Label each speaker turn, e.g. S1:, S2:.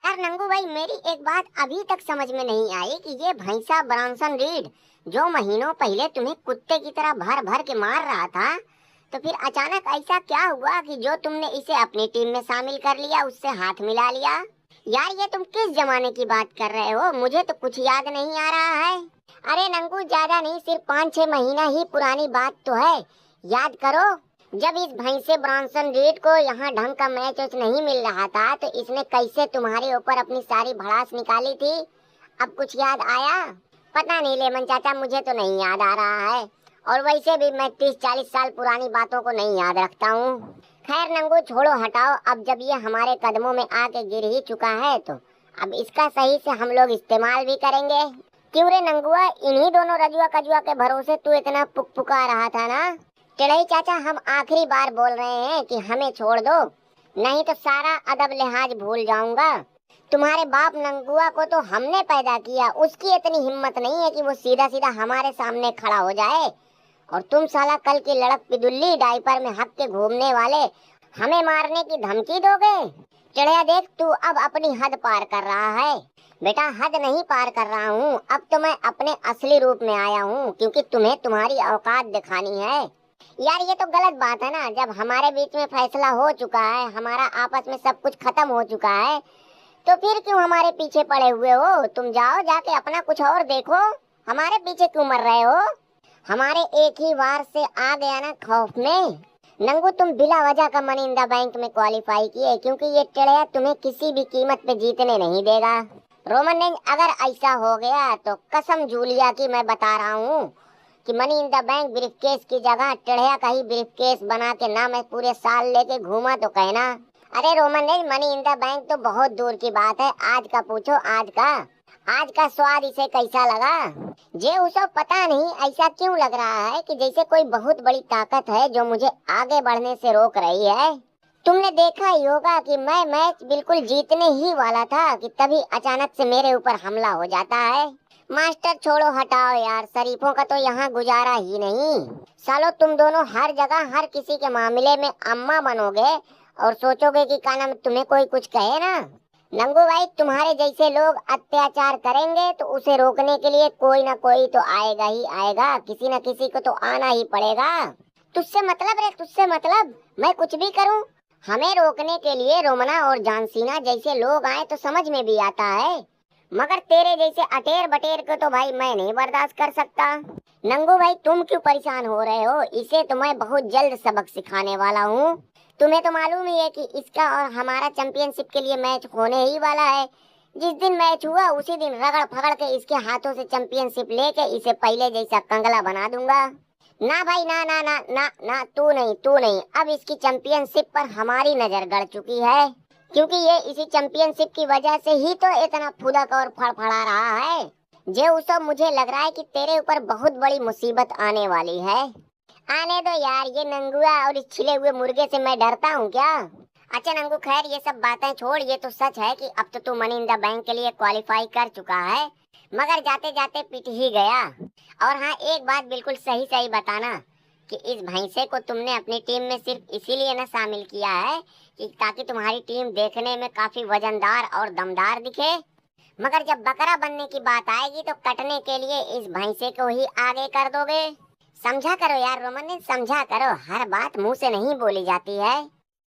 S1: यार नंगू भाई, मेरी एक बात अभी तक समझ में नहीं आई कि ये भैंसा ब्रांसन रीड जो महीनों पहले तुम्हें कुत्ते की तरह भर भर के मार रहा था, तो फिर अचानक ऐसा क्या हुआ कि जो तुमने इसे अपनी टीम में शामिल कर लिया, उससे हाथ मिला लिया? यार ये तुम किस जमाने की बात कर रहे हो? मुझे तो कुछ याद नहीं आ रहा है। अरे नंगू, ज्यादा नहीं, सिर्फ 5-6 महीना ही पुरानी बात तो है। याद करो, जब इस भैंसे ब्रांसन रीड को यहाँ ढंग का मैच नहीं मिल रहा था, तो इसने कैसे तुम्हारे ऊपर अपनी सारी भड़ास निकाली थी। अब कुछ याद आया? पता नहीं लेमन चाचा, मुझे तो नहीं याद आ रहा है। और वैसे भी मैं 30-40 साल पुरानी बातों को नहीं याद रखता हूँ। खैर नंगू, छोड़ो हटाओ। अब जब ये हमारे कदमों में आके गिर ही चुका है, तो अब इसका सही से हम लोग इस्तेमाल भी करेंगे। क्यों रे नंगुआ, इन्हीं दोनों रजुआ कजुआ के भरोसे तू इतना पुका रहा था ना? टेढ़ई चाचा, हम आखिरी बार बोल रहे हैं कि हमें छोड़ दो, नहीं तो सारा अदब लिहाज भूल जाऊंगा। तुम्हारे बाप नंगुआ को तो हमने पैदा किया, उसकी इतनी हिम्मत नहीं है कि वो सीधा सीधा हमारे सामने खड़ा हो जाए। और तुम साला कल की लड़क पिदुल्ली डायपर में हक के घूमने वाले हमें मारने की धमकी दोगे? चिड़िया देख, तू अब अपनी हद पार कर रहा है। बेटा, हद नहीं पार कर रहा हूँ, अब तो मैं अपने असली रूप में आया हूँ, क्योंकि तुम्हें तुम्हारी औकात दिखानी है। यार ये तो गलत बात है ना। जब हमारे बीच में फैसला हो चुका है, हमारा आपस में सब कुछ खत्म हो चुका है, तो फिर क्यों हमारे पीछे पड़े हुए हो? तुम जाओ, जाके अपना कुछ और देखो। हमारे पीछे क्यों मर रहे हो? हमारे एक ही वार से आ गया ना खौफ में। नंगू, तुम बिला वजह का मनी इन द बैंक में क्वालिफाई किए, क्योंकि ये टेढ़िया तुम्हें किसी भी कीमत पे जीतने नहीं देगा। रोमन रेंज, अगर ऐसा हो गया तो कसम जूलिया की मैं बता रहा हूँ कि money in the bank briefcase की जगह टेढ़िया का ही ब्रीफकेस बना के ना मैं पूरे साल लेके घूमा तो कहना। अरे Roman Reigns, money in the bank तो बहुत दूर की बात है। आज का पूछो, आज का स्वाद इसे कैसा लगा? जे उसे पता नहीं ऐसा क्यों लग रहा है कि जैसे कोई बहुत बड़ी ताकत है जो मुझे आगे बढ़ने से रोक रही है। तुमने देखा ही होगा कि मैं मैच बिल्कुल जीतने ही वाला था कि तभी अचानक से मेरे ऊपर हमला हो जाता है। मास्टर छोड़ो हटाओ यार, शरीफों का तो यहाँ गुजारा ही नहीं। सालो, तुम दोनों हर जगह हर किसी के मामले में अम्मा बनोगे और सोचोगे कि क्या नाम तुम्हें कोई कुछ कहे ना। नंगू भाई, तुम्हारे जैसे लोग अत्याचार करेंगे तो उसे रोकने के लिए कोई ना कोई तो आएगा ही आएगा, किसी न किसी को तो आना ही पड़ेगा। तुझसे मतलब रे, तुझसे मतलब? मैं कुछ भी करूं, हमें रोकने के लिए रोमना और जानसीना जैसे लोग आए तो समझ में भी आता है, मगर तेरे जैसे अटेर बटेर को तो भाई मैं नहीं बर्दाश्त कर सकता। नंगू भाई, तुम क्यों परेशान हो रहे हो? इसे तो मैं बहुत जल्द सबक सिखाने वाला हूँ। तुम्हें तो मालूम ही है कि इसका और हमारा चैंपियनशिप के लिए मैच होने ही वाला है। जिस दिन मैच हुआ उसी दिन रगड़ फगड़ के इसके हाथों से चैंपियनशिप लेके इसे पहले जैसा कंगला बना दूंगा। ना भाई, ना ना ना ना ना, तू नहीं। अब इसकी चैंपियनशिप पर हमारी नजर गड़ चुकी है, क्योंकि ये इसी चैंपियनशिप की वजह से ही तो इतना फुदक और फड़फड़ा रहा है। जे उसे मुझे लग रहा है कि तेरे ऊपर बहुत बड़ी मुसीबत आने वाली है। आने दो यार, ये नंगुआ और इस छिले हुए मुर्गे से मैं डरता हूँ क्या? अच्छा नंगू, खैर ये सब बातें छोड़। ये तो सच है कि अब तो तू मनी इन द बैंक के लिए क्वालिफाई कर चुका है, मगर जाते जाते पिट ही गया। और हाँ, एक बात बिल्कुल सही सही बताना कि इस भैंसे को तुमने अपनी टीम में सिर्फ इसीलिए ना शामिल किया है कि ताकि तुम्हारी टीम देखने में काफी वजनदार और दमदार दिखे, मगर जब बकरा बनने की बात आएगी तो कटने के लिए इस भैंसे को ही आगे कर दोगे। समझा करो यार रोमन, समझा करो, हर बात मुंह से नहीं बोली जाती है।